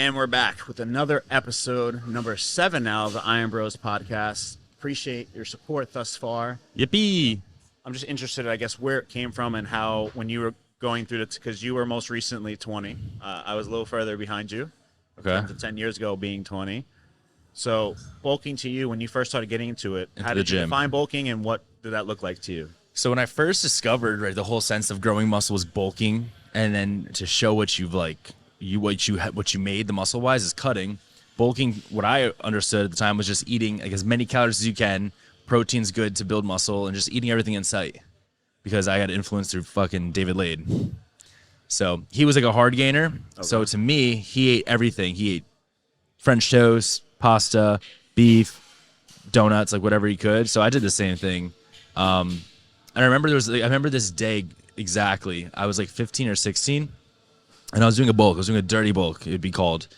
And we're back with another episode, number 7 now of the IRONBROS podcast. Appreciate your support thus far. Yippee! I'm just interested, I guess, where it came from and how, when you were going through it, because you were most recently 20. I was a little further behind you. Okay. 10 years ago being 20. So bulking to you, when you first started getting into it, how did you define bulking and what did that look like to you? So when I first discovered, right, the whole sense of growing muscle was bulking, and then to show what you've what you made the muscle wise is cutting. Bulking, what I understood at the time was just eating like as many calories as you can. Protein's good to build muscle, and just eating everything in sight. Because I got influenced through fucking David Lade. So he was like a hard gainer. Okay. So to me, he ate everything. He ate French toast, pasta, beef, donuts, like whatever he could. So I did the same thing. And I remember I remember this day exactly. I was like 15 or 16. And I was doing a bulk. I was doing a dirty bulk, it'd be called.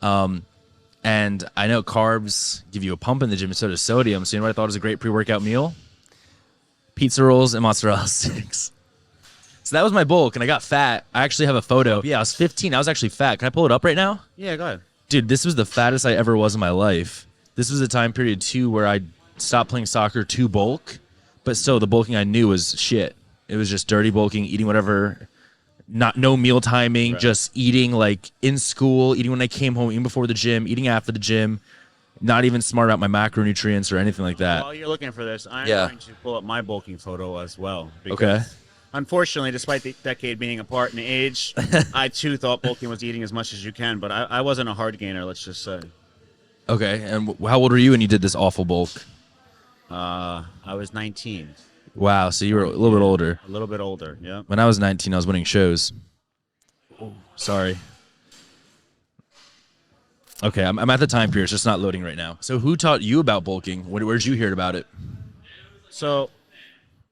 And I know carbs give you a pump in the gym, and so does sodium. So you know what I thought was a great pre-workout meal? Pizza rolls and mozzarella sticks. So that was my bulk, and I got fat. I actually have a photo. Yeah, I was 15. I was actually fat. Can I pull it up right now? Yeah, go ahead. Dude, this was the fattest I ever was in my life. This was a time period, too, where I stopped playing soccer to bulk. But still, the bulking I knew was shit. It was just dirty bulking, eating whatever... no meal timing, right. Just eating like in school, eating when I came home, eating before the gym, eating after the gym, not even smart about my macronutrients or anything like that. While you're looking for this, I'm going to pull up my bulking photo as well. Okay. Unfortunately, despite the decade being apart in age, I too thought bulking was eating as much as you can, but I wasn't a hard gainer, let's just say. Okay, and how old were you when you did this awful bulk? I was 19. Wow, so you were a little bit older. A little bit older, yeah. When I was 19, I was winning shows. Oh, sorry. Okay, I'm at the time period. It's just not loading right now. So who taught you about bulking? Where did you hear about it? So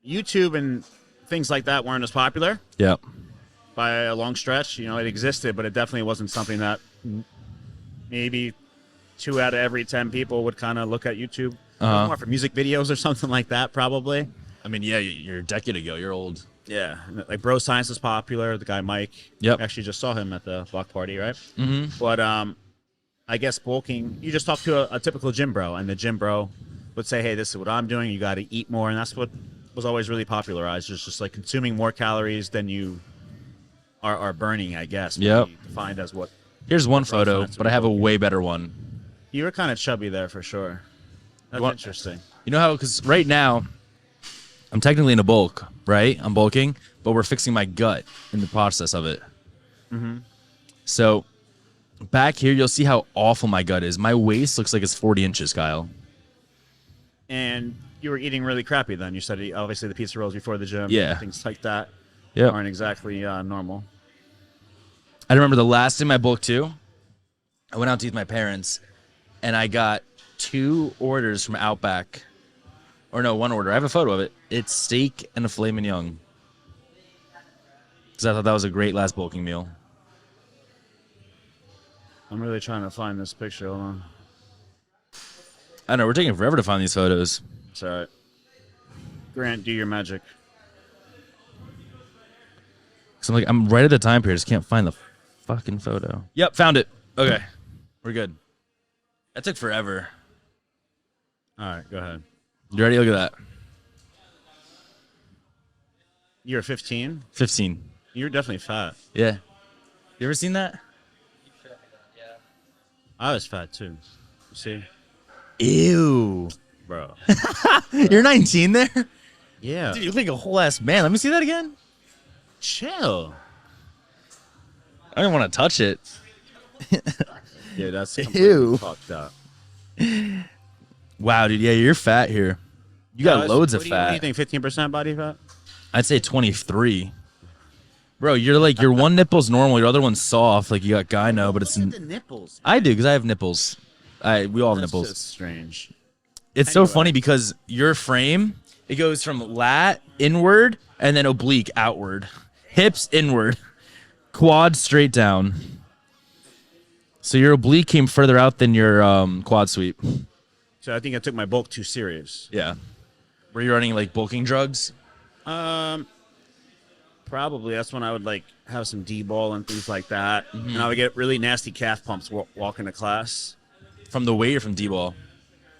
YouTube and things like that weren't as popular. Yeah. By a long stretch. You know, it existed, but it definitely wasn't something that maybe 2 out of every 10 people would kind of look at YouTube. More for music videos or something like that, probably. I mean, yeah, you're a decade ago. You're old. Yeah, like Bro Science is popular. The guy Mike. Yep. Actually, just saw him at the block party, right? Mm-hmm. But I guess bulking. You just talk to a typical gym bro, and the gym bro would say, "Hey, this is what I'm doing. You got to eat more," and that's what was always really popularized. It's just like consuming more calories than you are burning, I guess. Yep. Defined as what? Here's one photo, but I have a way better one. You were kind of chubby there for sure. That's interesting. You know how? Because right now, I'm technically in a bulk, right? I'm bulking, but we're fixing my gut in the process of it. Mm-hmm. So back here, you'll see how awful my gut is. My waist looks like it's 40 inches, Kyle. And you were eating really crappy then. You said obviously the pizza rolls before the gym. Yeah. Things like that Yep. aren't exactly normal. I remember the last time I bulked too. I went out to eat with my parents, and I got 2 orders from Outback. Or no, 1 order. I have a photo of it. It's steak and a filet mignon. Because I thought that was a great last bulking meal. I'm really trying to find this picture. Hold on. I know, we're taking forever to find these photos. It's all right. Grant, do your magic. Because I'm right at the time period. I just can't find the fucking photo. Yep, found it. Okay. We're good. That took forever. All right, go ahead. You ready? Look at that. You're 15? 15. You're definitely fat. Yeah. You ever seen that? Yeah. I was fat too. You see? Ew. Bro. You're 19 there? Yeah. Dude, you look like a whole ass man. Let me see that again. Chill. I don't want to touch it. Yeah, that's completely Ew. fucked up. Wow, dude. Yeah, you're fat here. You got loads of fat. What do you think, 15% body fat? I'd say 23. Bro, your one nipple's normal, your other one's soft. Like you got gyno, but it's... the nipples. I do, because I have nipples. We all have nipples. That's just strange. It's so funny because your frame, it goes from lat inward and then oblique outward. Hips inward. Quad straight down. So your oblique came further out than your quad sweep. So I think I took my bulk too serious. Yeah. Were you running like bulking drugs? Probably that's when I would like have some D-ball and things like that, and I would get really nasty calf pumps walking to class. From the weight or from D-ball?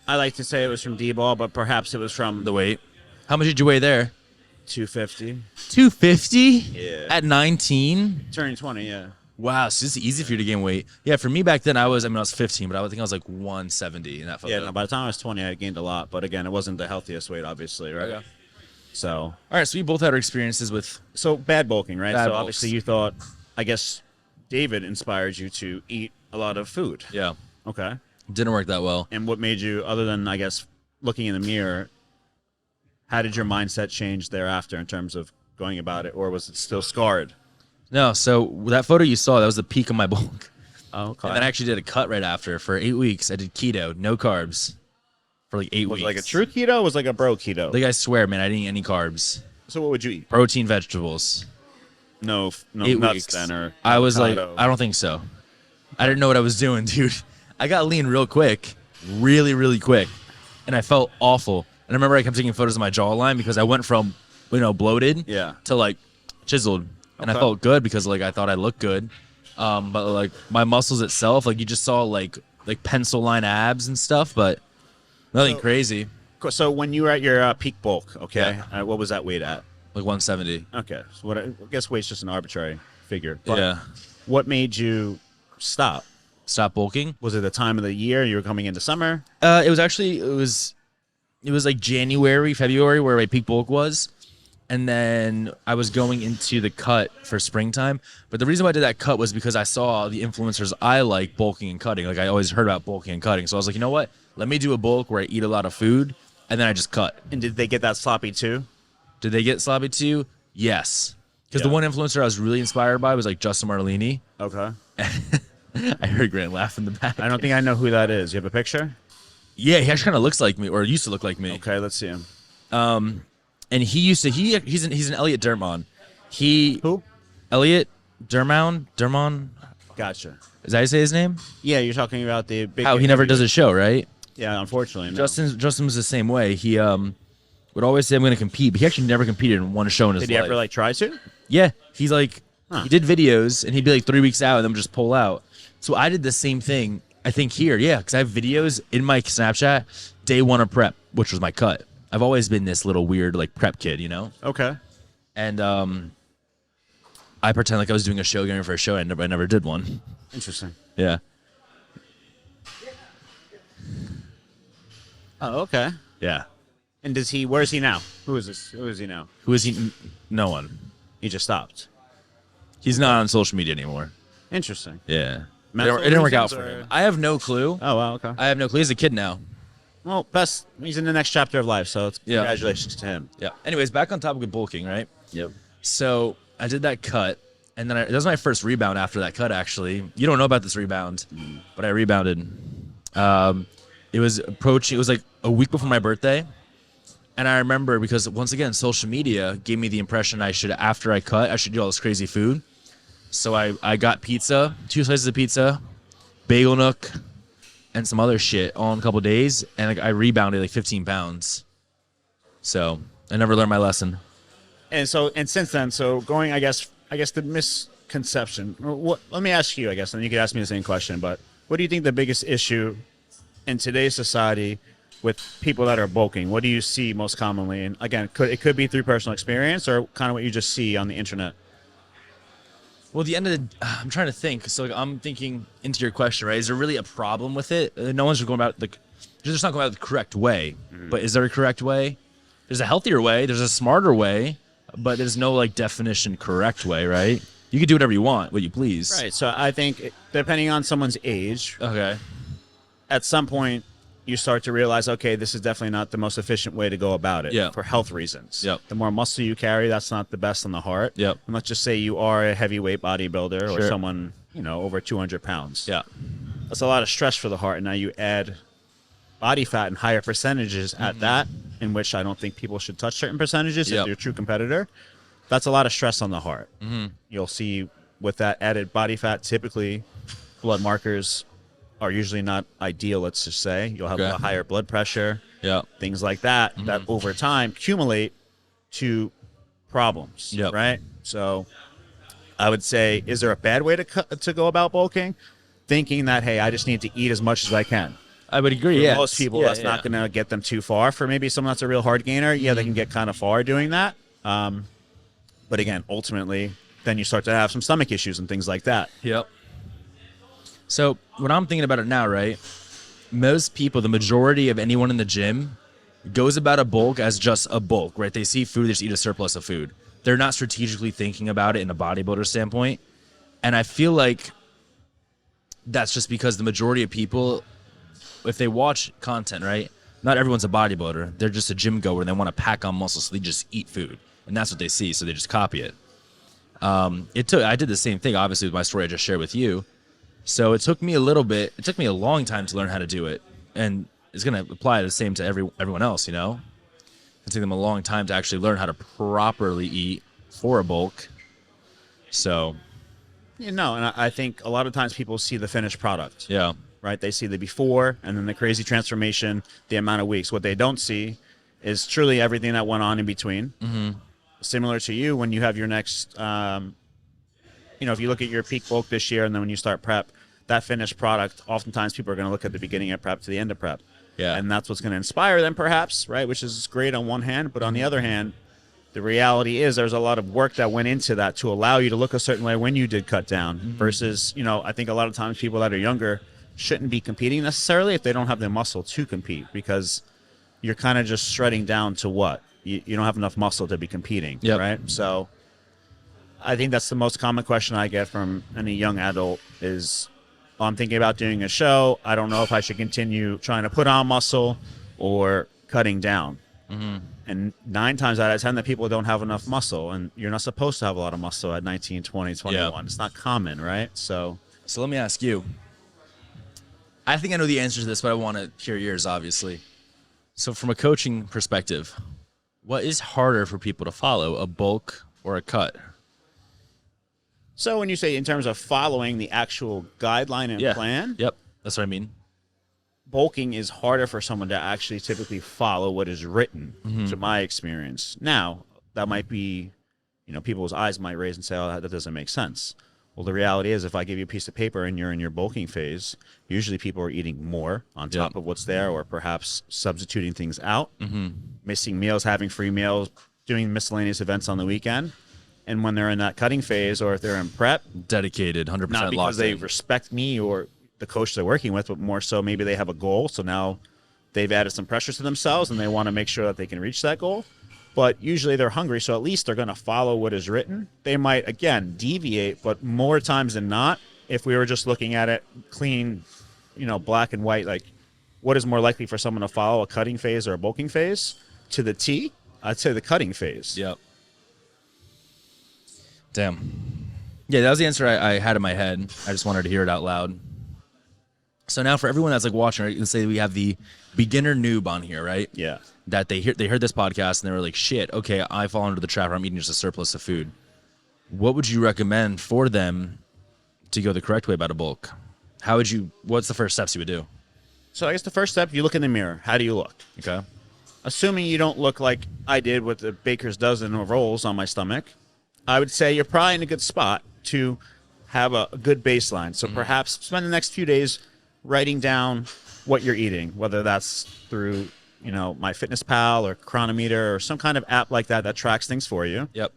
I like to say it was from D-ball, but perhaps it was from The weight. How much did you weigh there? 250. 250? Yeah. At 19? Turning 20, yeah. Wow, so it's easy for you to gain weight. Yeah, for me back then, I was 15, but I think I was like 170 in that photo. Yeah, no, by the time I was 20, I had gained a lot, but again, it wasn't the healthiest weight, obviously, right? Okay. So, All right, so we both had our experiences with... so bad bulking, right? Bad So bulks. obviously you thought, I guess, David inspired you to eat a lot of food. Yeah, Okay. didn't work that well. And what made you, other than, I guess, looking in the mirror, how did your mindset change thereafter in terms of going about it, or was it still scarred? No, so that photo you saw, that was the peak of my bulk. Oh, okay. And then I actually did a cut right after. For 8 weeks, I did keto, no carbs, for like 8 was weeks. it like a true keto or was it like a bro keto? Like, I swear, man, I didn't eat any carbs. So what would you eat? Protein, vegetables. No 8 nuts weeks. then, or I was like, avocado? I don't think so. I didn't know what I was doing, dude. I got lean real quick, really, really quick, and I felt awful. And I remember I kept taking photos of my jawline because I went from, bloated, Yeah. to like chiseled, and I Okay. felt good because like I thought I looked good, but like my muscles itself, like you just saw like pencil line abs and stuff, but nothing So- crazy. So when you were at your peak bulk, okay, what was that weight at? Like 170. Okay, so what I guess weight's just an arbitrary figure. But Yeah. what made you stop? Stop bulking. Was it the time of the year you were coming into summer? It was like January, February where my peak bulk was. And then I was going into the cut for springtime. But the reason why I did that cut was because I saw the influencers I like bulking and cutting. Like I always heard about bulking and cutting. So I was like, you know what? Let me do a bulk where I eat a lot of food and then I just cut. And did they get that sloppy too? Did they get sloppy too? Yes. Because the Yeah. one influencer I was really inspired by was like Justin Martellini. Okay. I heard Grant laugh in the back. I don't think I know who that is. You have a picture? Yeah, he actually kind of looks like me, or used to look like me. Okay, let's see him. And he's an Elliot Dermon. Who? Elliot Dermon. Gotcha. Is that how you say his name? Yeah, you're talking about the big. How he never does a show, right? Yeah, unfortunately. No. Justin was the same way. He would always say I'm going to compete, but he actually never competed in one show in his Did he life. ever like try to? Yeah, he's like Huh. he did videos and he'd be like 3 weeks out and then just pull out. So I did the same thing. I think here, yeah, because I have videos in my Snapchat day one of prep, which was my cut. I've always been this little weird like prep kid, you know. Okay. And I pretend like I was doing a show, going for a show. And I never did one. Interesting. Yeah. Oh, okay. Yeah. And does he? Where is he now? Who is this? Who is he now? Who is he? No one. He just stopped. He's not on social media anymore. Interesting. Yeah. Mental It didn't work out reasons, for or- him. I have no clue. Oh wow. Okay. I have no clue. He's a kid now. Well, best. He's in the next chapter of life, so it's Yeah. congratulations to him. Yeah. Anyways, back on topic of bulking, right? Yep. So I did that cut, and then that was my first rebound after that cut. Actually, you don't know about this rebound, but I rebounded. It was approaching. It was like a week before my birthday, and I remember because once again, social media gave me the impression I should, after I cut, I should do all this crazy food. So I got pizza, 2 slices of pizza, bagel nook, and some other shit all in a couple days, and like I rebounded like 15 pounds. So I never learned my lesson. And so, and since then, so going, I guess the misconception. Or what? Let me ask you, I guess, and you could ask me the same question. But what do you think the biggest issue in today's society with people that are bulking? What do you see most commonly? And again, it could be through personal experience or kind of what you just see on the internet. Well, at the end of the, I'm trying to think. So like, I'm thinking into your question, right? Is there really a problem with it? No one's going about they're just not going about the correct way. But is there a correct way? There's a healthier way. There's a smarter way. But there's no like definition correct way, right? You can do whatever you want, what you please. Right. So I think depending on someone's age, Okay. at some point you start to realize, okay, this is definitely not the most efficient way to go about it. Yeah. For health reasons. Yep. The more muscle you carry, that's not the best on the heart. Yep. And let's just say you are a heavyweight bodybuilder or Sure. someone, over 200 pounds. Yeah. That's a lot of stress for the heart. And now you add body fat in higher percentages at that, in which I don't think people should touch certain percentages Yep. if you're a true competitor. That's a lot of stress on the heart. You'll see with that added body fat, typically blood markers are usually not ideal, let's just say. You'll have Okay. a higher blood pressure, Yeah. things like that, that over time accumulate to problems, Yep. right? So I would say, is there a bad way to go about bulking? Thinking that, hey, I just need to eat as much as I can. I would agree. For Yeah, most people, that's not going to get them too far. For maybe someone that's a real hard gainer, yeah, they can get kind of far doing that. But again, ultimately, then you start to have some stomach issues and things like that. Yep. So when I'm thinking about it now, right? Most people, the majority of anyone in the gym, goes about a bulk as just a bulk, right? They see food, they just eat a surplus of food. They're not strategically thinking about it in a bodybuilder standpoint. And I feel like that's just because the majority of people, if they watch content, right? Not everyone's a bodybuilder. They're just a gym goer and they want to pack on muscle, so they just eat food. And that's what they see, so they just copy it. I did the same thing, obviously, with my story I just shared with you. So it took me a long time to learn how to do it. And it's going to apply the same to everyone else, you know? It took them a long time to actually learn how to properly eat for a bulk. So, You know, and I think a lot of times people see the finished product. yeah. Right? They see the before and then the crazy transformation, the amount of weeks. What they don't see is truly everything that went on in between. Mm-hmm. Similar to you, when you have your next, if you look at your peak bulk this year and then when you start prep, that finished product, oftentimes people are going to look at the beginning of prep to the end of prep. Yeah. And that's what's going to inspire them perhaps, right? Which is great on one hand, but on the other hand, the reality is there's a lot of work that went into that to allow you to look a certain way when you did cut down versus, I think a lot of times people that are younger shouldn't be competing necessarily if they don't have the muscle to compete because you're kind of just shredding down to what? You don't have enough muscle to be competing, right? So I think that's the most common question I get from any young adult is, I'm thinking about doing a show. I don't know if I should continue trying to put on muscle or cutting down. And 9 times out of 10, the people don't have enough muscle, and you're not supposed to have a lot of muscle at 19, 20, 21. Yeah. It's not common, right? So let me ask you. I think I know the answer to this, but I want to hear yours, obviously. So from a coaching perspective, what is harder for people to follow, a bulk or a cut? So when you say in terms of following the actual guideline and plan, Yep, that's what I mean. bulking is harder for someone to actually typically follow what is written, to my experience. Now, that might be, people's eyes might raise and say, oh, that doesn't make sense. Well, the reality is if I give you a piece of paper and you're in your bulking phase, usually people are eating more on top of what's there or perhaps substituting things out, missing meals, having free meals, doing miscellaneous events on the weekend. And when they're in that cutting phase or if they're in prep, Dedicated, 100% not because locked they in. respect me or the coach they're working with, but more so maybe they have a goal. So now they've added some pressure to themselves and they want to make sure that they can reach that goal. But usually they're hungry, so at least they're going to follow what is written. They might, again, deviate, but more times than not, if we were just looking at it clean, black and white, like what is more likely for someone to follow, a cutting phase or a bulking phase? To the T, I'd say the cutting phase. Yep. Damn. Yeah, that was the answer I had in my head. I just wanted to hear it out loud. So now for everyone that's like watching, right, let's say we have the beginner noob on here, right? Yeah. That they heard this podcast and they were like, shit, okay, I fall into the trap where I'm eating just a surplus of food. What would you recommend for them to go the correct way about a bulk? What's the first steps you would do? So I guess the first step, you look in the mirror. How do you look? Okay. Assuming you don't look like I did with the baker's dozen of rolls on my stomach, I would say you're probably in a good spot to have a good baseline. So perhaps spend the next few days writing down what you're eating, whether that's through, MyFitnessPal or Chronometer or some kind of app like that tracks things for you. Yep.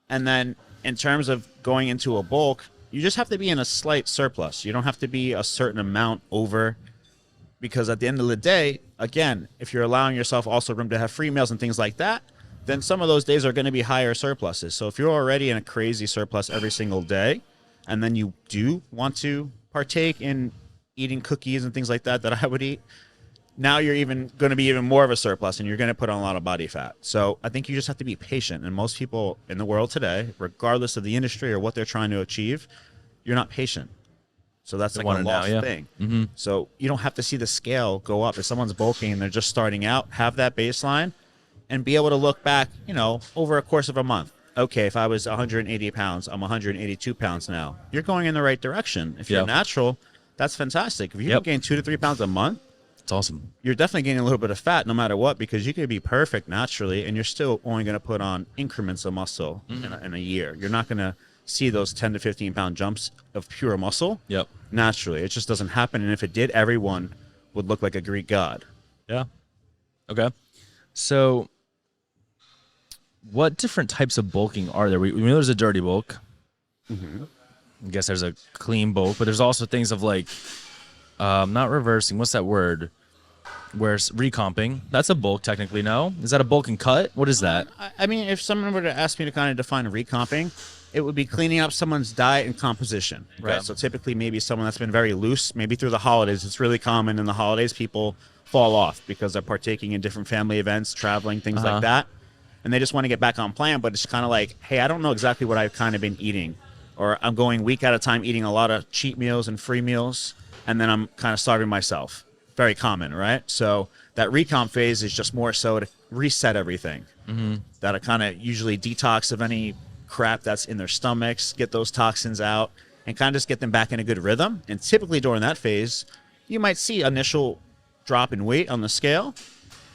And then in terms of going into a bulk, you just have to be in a slight surplus. You don't have to be a certain amount over, because at the end of the day, again, if you're allowing yourself also room to have free meals and things like that, then some of those days are going to be higher surpluses. So if you're already in a crazy surplus every single day, and then you do want to partake in eating cookies and things like that I would eat, now you're even going to be even more of a surplus and you're going to put on a lot of body fat. So I think you just have to be patient. And most people in the world today, regardless of the industry or what they're trying to achieve, you're not patient. So that's like a lost thing. So you don't have to see the scale go up. If someone's bulking and they're just starting out, have that baseline and be able to look back, over a course of a month. Okay, if I was 180 pounds, I'm 182 pounds now. You're going in the right direction. If you're natural, that's fantastic. If you can gain 2 to 3 pounds a month, It's awesome. you're definitely gaining a little bit of fat no matter what, because you could be perfect naturally and you're still only going to put on increments of muscle in a year. You're not going to see those 10 to 15 pound jumps of pure muscle Yep. naturally. It just doesn't happen. And if it did, everyone would look like a Greek god. Yeah. Okay. So, what different types of bulking are there? We know there's a dirty bulk. I guess there's a clean bulk, but there's also things of like, not reversing. What's that word? Where it's recomping. That's a bulk, technically. No, is that a bulk and cut? What is that? I mean, if someone were to ask me to kind of define recomping, it would be cleaning up someone's diet and composition, right? Okay. So typically maybe someone that's been very loose, maybe through the holidays. It's really common in the holidays, people fall off because they're partaking in different family events, traveling, things like that. And they just want to get back on plan, but it's kind of like, hey, I don't know exactly what I've kind of been eating. Or I'm going week at a time eating a lot of cheat meals and free meals, and then I'm kind of starving myself. Very common, right? So that recomp phase is just more so to reset everything. That'll kind of usually detox of any crap that's in their stomachs, get those toxins out, and kind of just get them back in a good rhythm. And typically during that phase, you might see initial drop in weight on the scale,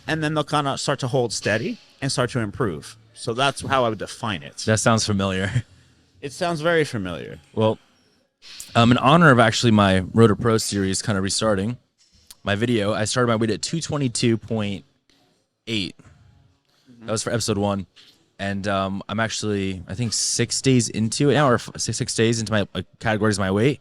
and then they'll kind of start to hold steady and start to improve. So that's how I would define it. That sounds familiar. It sounds very familiar. Well, in honor of actually my Road to Pro series kind of restarting my video, I started my weight at 222.8. That was for episode 1. And I'm actually, I think, 6 days into it now, or 6 days into my categories of my weight.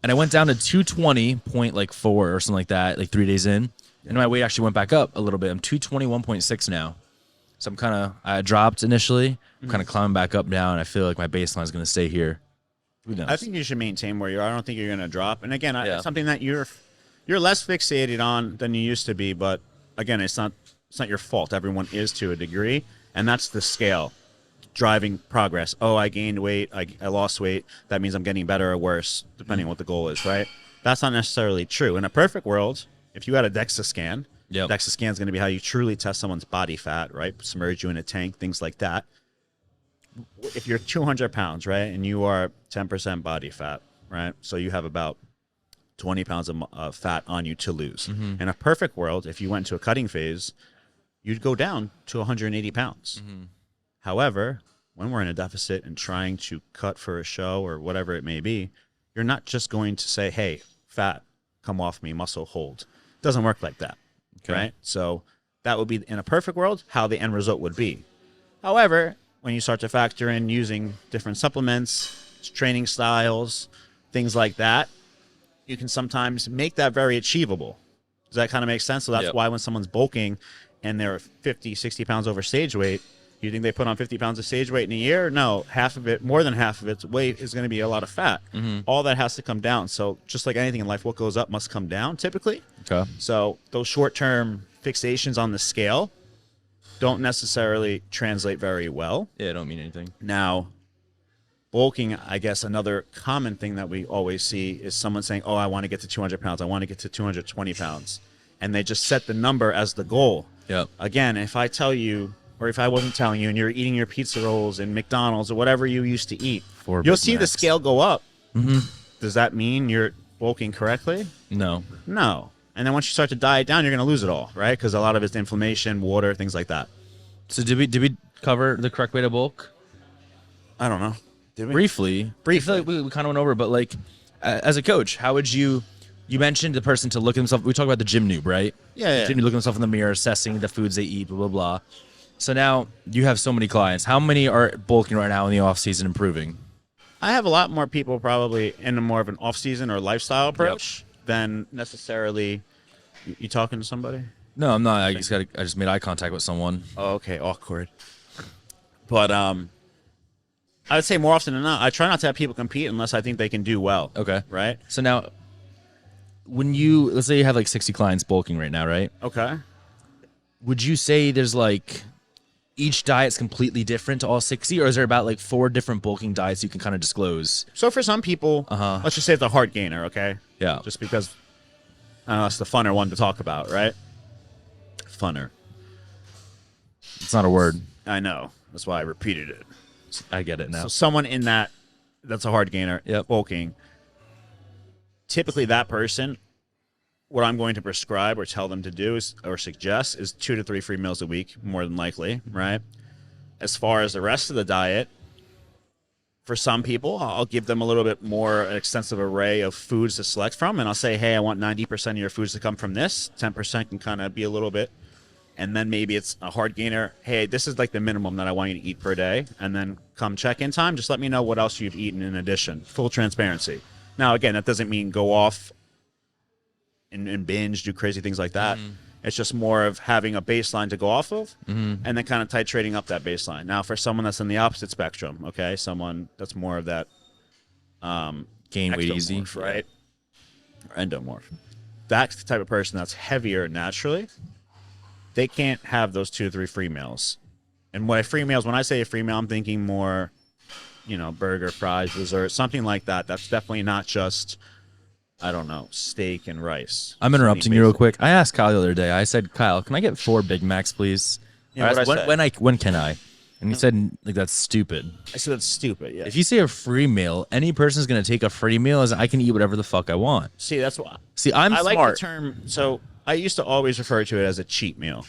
And I went down to 220.4 or something like that, like 3 days in. And my weight actually went back up a little bit. I'm 221.6 now. So I'm kind of, I dropped initially. I'm kind of climbing back up now, and I feel like my baseline is going to stay here. Who knows? I think you should maintain where you are. I don't think you're going to drop. And again, Yeah. it's something that you're less fixated on than you used to be. But again, it's not your fault. Everyone is to a degree, and that's the scale driving progress. Oh, I gained weight. I lost weight. That means I'm getting better or worse, depending on what the goal is, right? That's not necessarily true. In a perfect world, if you had a DEXA scan, DEXA scan is going to be how you truly test someone's body fat, right? Submerge you in a tank, things like that. If you're 200 pounds, right, and you are 10% body fat, right, so you have about 20 pounds of fat on you to lose. In a perfect world, if you went to a cutting phase, you'd go down to 180 pounds. However, when we're in a deficit and trying to cut for a show or whatever it may be, you're not just going to say, hey, fat, come off me, muscle hold. It doesn't work like that, right? So that would be, in a perfect world, how the end result would be. However, when you start to factor in using different supplements, training styles, things like that, you can sometimes make that very achievable. Does that kind of make sense? So that's why when someone's bulking and they're 50, 60 pounds over stage weight, you think they put on 50 pounds of stage weight in a year? No, half of it, more than half of its weight is going to be a lot of fat. All that has to come down. So just like anything in life, what goes up must come down typically. Okay. So those short-term fixations on the scale don't necessarily translate very well. Yeah, it don't mean anything. Now, bulking, I guess another common thing that we always see is someone saying, oh, I want to get to 200 pounds. I want to get to 220 pounds. And they just set the number as the goal. Yep. Again, if I tell you, or if I wasn't telling you, and you're eating your pizza rolls and McDonald's or whatever you used to eat, you'll see the scale go up. Does that mean you're bulking correctly? No. No. And then once you start to diet down, you're going to lose it all, right? Because a lot of it's inflammation, water, things like that. So did we cover the correct way to bulk? I don't know. Did we? Briefly. I feel like we kind of went over, but like, as a coach, how would you mentioned the person to look at themselves. We talk about the gym noob, right? Yeah. Gym noob looking themselves in the mirror, assessing the foods they eat, blah, blah, blah. So now you have so many clients. How many are bulking right now in the off season, improving? I have a lot more people probably in a more of an off-season or lifestyle approach than necessarily. You talking to somebody? No, I'm not. I just made eye contact with someone. Oh, okay, awkward. But I would say more often than not, I try not to have people compete unless I think they can do well. Okay. Right? So now, when let's say you have like 60 clients bulking right now, right? Okay. Would you say there's like each diet's completely different to all 60, or is there about like 4 different bulking diets you can kind of disclose? So for some people, let's just say it's a heart gainer, okay? Yeah. Just because it's the funner one to talk about, right? Funner. It's not a word. I know. That's why I repeated it. I get it now. So someone in that's a hard gainer, bulking, typically that person what I'm going to prescribe or tell them to do is, or suggest, is 2 to 3 free meals a week, more than likely, right? As far as the rest of the diet, for some people, I'll give them a little bit more extensive array of foods to select from, and I'll say, hey, I want 90% of your foods to come from this. 10% can kind of be a little bit, and then maybe it's a hard gainer. Hey, this is like the minimum that I want you to eat per day, and then come check-in time, just let me know what else you've eaten in addition. Full transparency. Now, again, that doesn't mean go off and binge, do crazy things like that. It's just more of having a baseline to go off of, and then kind of titrating up that baseline. Now, for someone that's in the opposite spectrum, okay, someone that's more of that Gain weight easy, right? Or endomorph. That's the type of person that's heavier naturally. They can't have those 2 to 3 free meals. And when I say a free meal, I'm thinking more, burger, fries, dessert, something like that. That's definitely not just, I don't know, steak and rice. I'm interrupting you real quick. I asked Kyle the other day. I said, Kyle, can I get 4 Big Macs, please? Yeah, when can I? And he said, like, that's stupid. I said that's stupid. Yeah. If you say a free meal, any person's gonna take a free meal as I can eat whatever the fuck I want. See, that's why. See, I like the term. So I used to always refer to it as a cheat meal.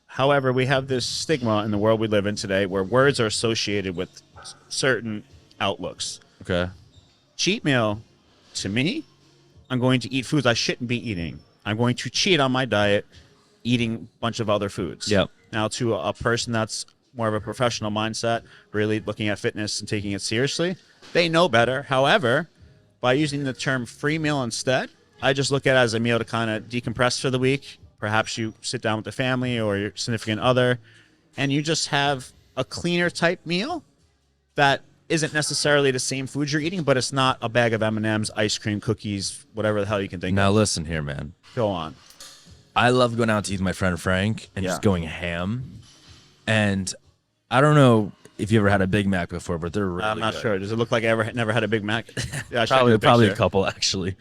However, we have this stigma in the world we live in today where words are associated with certain outlooks. Okay. Cheat meal, to me, I'm going to eat foods I shouldn't be eating. I'm going to cheat on my diet, eating a bunch of other foods. Yep. Now, to a person that's more of a professional mindset, really looking at fitness and taking it seriously, they know better. However, by using the term free meal instead, I just look at it as a meal to kind of decompress for the week. Perhaps you sit down with the family or your significant other, and you just have a cleaner type meal that isn't necessarily the same food you're eating, but it's not a bag of M&Ms, ice cream, cookies, whatever the hell you can think of. Now listen here, man. Go on. I love going out to eat with my friend Frank and just going ham. And I don't know if you ever had a Big Mac before, but they're really I'm not good. sure. Does it look like I never had a Big Mac? Yeah, probably a couple, actually.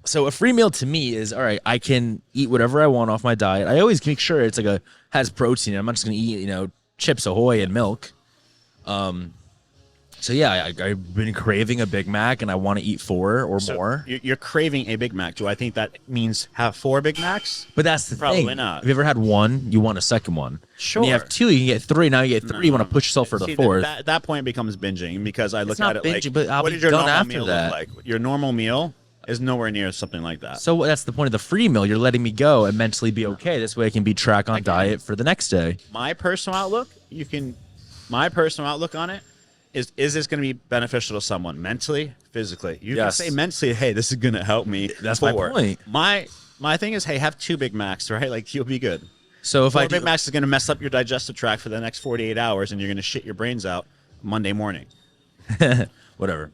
So a free meal to me is, all right, I can eat whatever I want off my diet. I always make sure it's like has protein. I'm not just going to eat, Chips Ahoy and milk. So yeah, I've been craving a Big Mac and I want to eat 4 or more. You're craving a Big Mac. Do I think that means have 4 Big Macs? But that's the Probably thing. not. Have you ever had 1? You want a second one. Sure. When you have 2, you can get 3. Now you get 3. You want to push yourself for the 4th. At that point becomes binging because I look not at it binging, like, but I'll what be did your done normal after meal that. look like? Your normal meal is nowhere near something like that. So that's the point of the free meal. You're letting me go and mentally be okay. This way I can be track on diet for the next day. My personal outlook on it is this going to be beneficial to someone mentally, physically? You can say mentally, hey, this is going to help me. That's my point. My thing is, hey, have 2 Big Macs, right? Like, you'll be good. So if 4 Big Macs is going to mess up your digestive tract for the next 48 hours, and you're going to shit your brains out Monday morning. Whatever.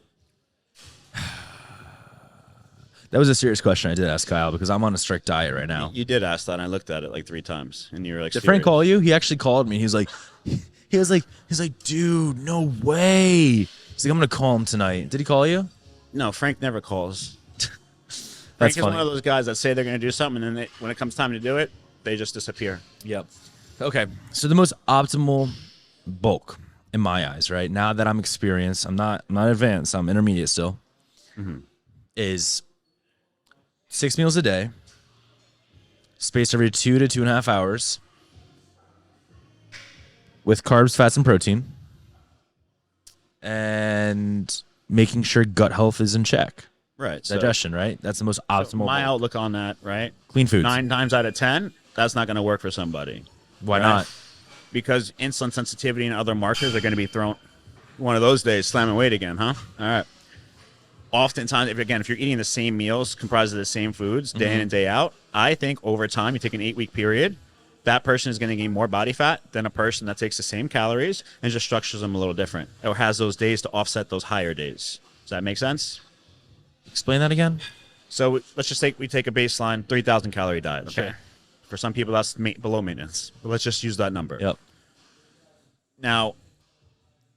That was a serious question I did ask Kyle because I'm on a strict diet right now. You did ask that, and I looked at it like 3 times, and you were like, did Frank call you? He actually called me. He's like, dude, no way. He's like, I'm gonna call him tonight. Did he call you? No, Frank never calls. That's Frank is one of those guys that say they're going to do something, and then when it comes time to do it, they just disappear. Yep. Okay. So the most optimal bulk in my eyes, right now that I'm experienced, I'm not advanced, I'm intermediate still, is 6 meals a day, spaced every 2 to 2.5 hours, with carbs, fats, and protein, and making sure gut health is in check. Right. Digestion, right? That's the most optimal. My bulk. outlook on that, right? Clean foods. 9 times out of 10, that's not going to work for somebody. Why not? Because insulin sensitivity and other markers are going to be thrown one of those days, slamming weight again, huh? All right. Oftentimes, if you're eating the same meals comprised of the same foods day in and day out, I think over time, you take an 8-week period, that person is going to gain more body fat than a person that takes the same calories and just structures them a little different or has those days to offset those higher days. Does that make sense? Explain that again. So let's just take a baseline 3,000 calorie diet. Okay. For some people, that's below maintenance. But let's just use that number. Yep. Now,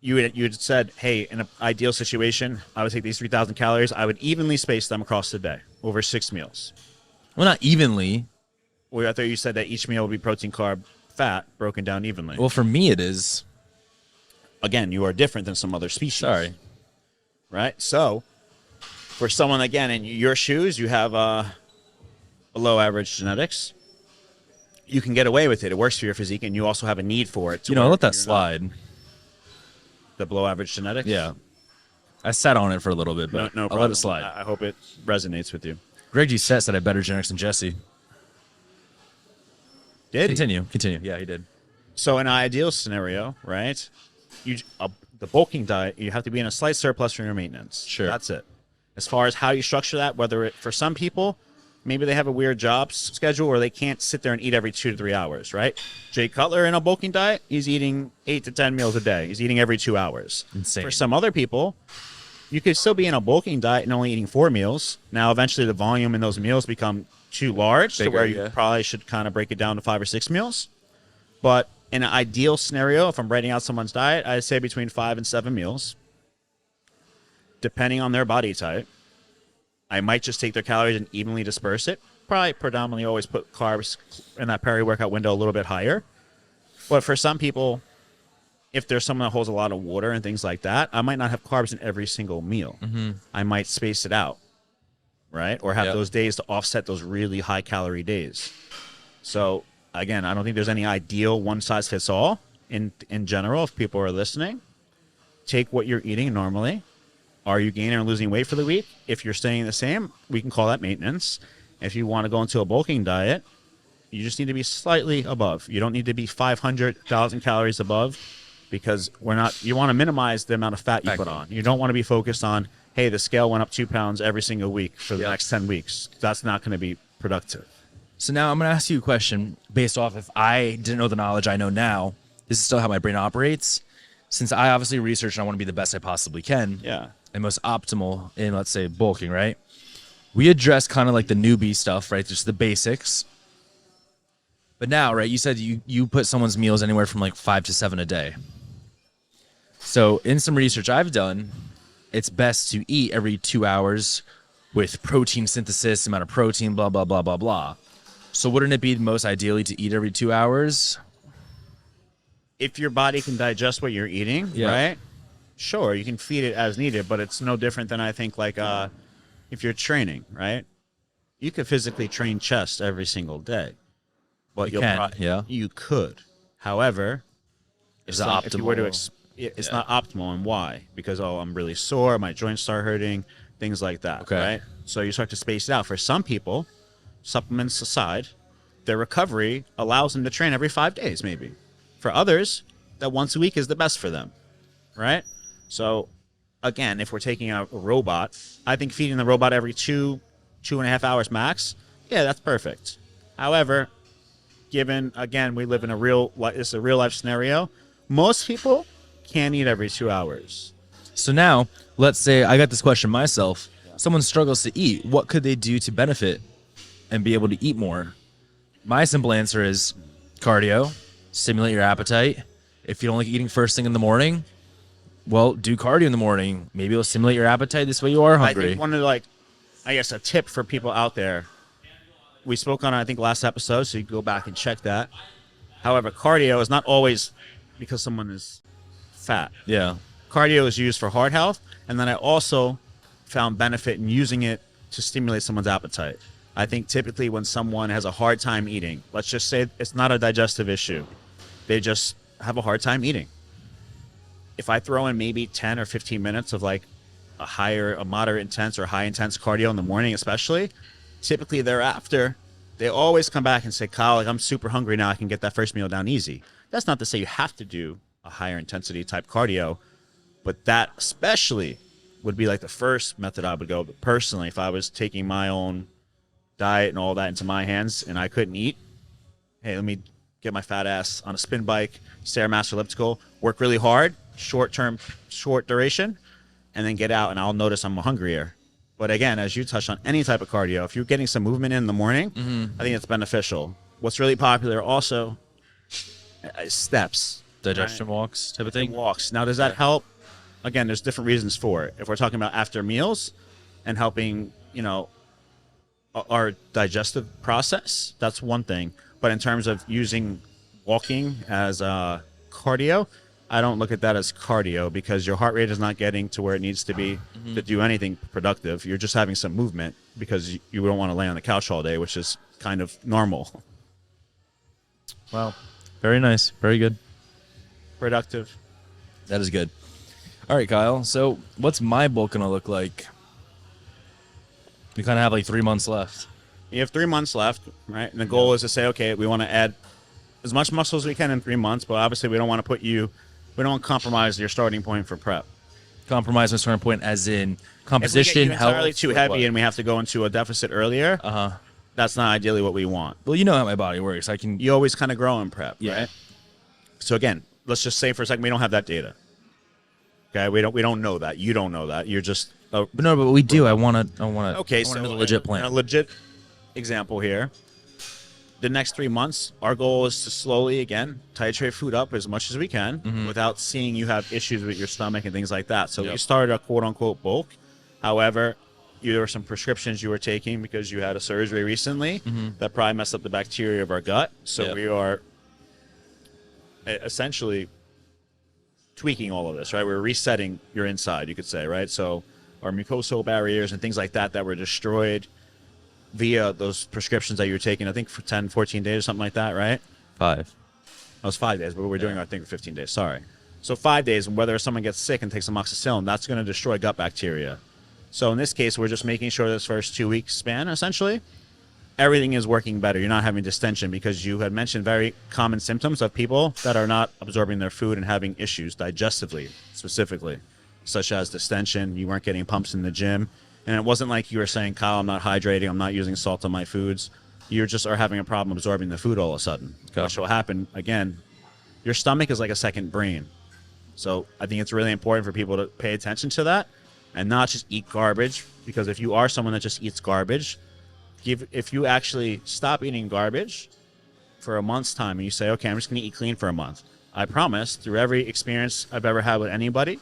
you had said, hey, in an ideal situation, I would take these 3,000 calories. I would evenly space them across the day over 6 meals. Well, not evenly. Well, I thought you said that each meal would be protein, carb, fat, broken down evenly. Well, for me, it is. Again, you are different than some other species. Sorry. Right? So, For someone, again, in your shoes, you have below average genetics. You can get away with it. It works for your physique, and you also have a need for it. You know, I let that slide. The below average genetics? Yeah. I sat on it for a little bit, but no I'll problem. let it slide. I hope it resonates with you. Greg G. said I had better genetics than Jesse. Did he? Continue. Yeah, he did. So in an ideal scenario, right, the bulking diet, you have to be in a slight surplus from your maintenance. Sure. That's it. As far as how you structure that, whether it, for some people, maybe they have a weird job schedule or they can't sit there and eat every 2 to 3 hours, right? Jay Cutler in a bulking diet, he's eating 8 to 10 meals a day. He's eating every 2 hours. Insane. For some other people, you could still be in a bulking diet and only eating 4 meals. Now, eventually, the volume in those meals become too large to where you probably should kind of break it down to 5 or 6 meals. But in an ideal scenario, if I'm writing out someone's diet, I'd say between 5 and 7 meals, depending on their body type. I might just take their calories and evenly disperse it. Probably predominantly always put carbs in that peri-workout window a little bit higher. But for some people, if there's someone that holds a lot of water and things like that, I might not have carbs in every single meal. I might space it out, right? Or have those days to offset those really high-calorie days. So, again, I don't think there's any ideal one-size-fits-all in general if people are listening. Take what you're eating normally. Are you gaining or losing weight for the week? If you're staying the same, we can call that maintenance. If you want to go into a bulking diet, you just need to be slightly above. You don't need to be 500,000 calories above because you want to minimize the amount of fat you put on. You don't want to be focused on, hey, the scale went up 2 pounds every single week for the next 10 weeks. That's not going to be productive. So now I'm going to ask you a question based off if I didn't know the knowledge I know now. This is still how my brain operates. Since I obviously research and I want to be the best I possibly can. Yeah. And most optimal in, let's say, bulking, right? We address kind of like the newbie stuff, right? Just the basics. But now, right, you said you put someone's meals anywhere from like 5 to 7 a day. So in some research I've done, it's best to eat every 2 hours with protein synthesis, amount of protein, blah, blah, blah, blah, blah. So wouldn't it be most ideally to eat every 2 hours? If your body can digest what you're eating, right? Sure, you can feed it as needed, but it's no different than I think like if you're training, right? You could physically train chest every single day, but you could. However, if you were to it's not optimal, and why? Because I'm really sore, my joints start hurting, things like that, right? So you start to space it out. For some people, supplements aside, their recovery allows them to train every 5 days, maybe. For others, that once a week is the best for them, right? So, again, if we're taking a robot, I think feeding the robot every 2.5 hours max, yeah, that's perfect. However, given, again, we live in a real life scenario, most people can't eat every 2 hours. So now, let's say I got this question myself. Someone struggles to eat. What could they do to benefit and be able to eat more? My simple answer is cardio, stimulate your appetite. If you don't like eating first thing in the morning, well, do cardio in the morning. Maybe it'll stimulate your appetite. This way you are hungry. I think one of a tip for people out there, we spoke on, I think, last episode, so you can go back and check that. However, cardio is not always because someone is fat. Yeah. Cardio is used for heart health, and then I also found benefit in using it to stimulate someone's appetite. I think typically when someone has a hard time eating, let's just say it's not a digestive issue, they just have a hard time eating. If I throw in maybe 10 or 15 minutes of like a moderate intense or high intense cardio in the morning, especially, typically thereafter, they always come back and say, Kyle, like, I'm super hungry now. I can get that first meal down easy. That's not to say you have to do a higher intensity type cardio, but that especially would be like the first method I would go. But personally, if I was taking my own diet and all that into my hands and I couldn't eat, hey, let me get my fat ass on a spin bike, Stairmaster elliptical, work really hard, short duration, and then get out, and I'll notice I'm hungrier. But again, as you touched on, any type of cardio, if you're getting some movement in the morning, I think it's beneficial. What's really popular also is steps. Digestion walks type of thing? Walks. Now, does that help? Again, there's different reasons for it. If we're talking about after meals and helping, our digestive process, that's one thing. But in terms of using walking as cardio, I don't look at that as cardio because your heart rate is not getting to where it needs to be to do anything productive. You're just having some movement because you don't want to lay on the couch all day, which is kind of normal. Wow. Very nice. Very good. Productive. That is good. All right, Kyle. So what's my bulk going to look like? We kind of have like 3 months left. You have 3 months left, right? And the goal is to say, okay, we want to add as much muscle as we can in 3 months, but obviously we don't want to compromise your starting point for prep. Compromise my starting point as in If composition, we get you health. entirely too heavy and we have to go into a deficit earlier, that's not ideally what we want. Well, you know how my body works. I can. You always kind of grow in prep, Yeah. right? So again, let's just say for a second we don't have that data. Okay, we don't know that. You don't know that. You're just But we do. I want to. okay. So a legit plan. A legit example here. The next 3 months, our goal is to slowly, again, titrate food up as much as we can without seeing you have issues with your stomach and things like that. So you started a quote-unquote bulk. However, there were some prescriptions you were taking because you had a surgery recently that probably messed up the bacteria of our gut. So we are essentially tweaking all of this, right? We're resetting your inside, you could say, right? So our mucosal barriers and things like that were destroyed via those prescriptions that you were taking, I think for 10, 14 days or something like that, right? 5. That was 5 days, but we're doing, I think, for 15 days. Sorry. So 5 days, and whether someone gets sick and takes amoxicillin, that's going to destroy gut bacteria. So in this case, we're just making sure this first 2 week span, essentially, everything is working better. You're not having distension because you had mentioned very common symptoms of people that are not absorbing their food and having issues digestively, specifically, such as distension. You weren't getting pumps in the gym. And it wasn't like you were saying, Kyle, I'm not hydrating, I'm not using salt on my foods. You just are having a problem absorbing the food all of a sudden. Okay. Which will happen, again, your stomach is like a second brain. So I think it's really important for people to pay attention to that and not just eat garbage. Because if you are someone that just eats garbage, if you actually stop eating garbage for a month's time and you say, okay, I'm just going to eat clean for a month, I promise, through every experience I've ever had with anybody,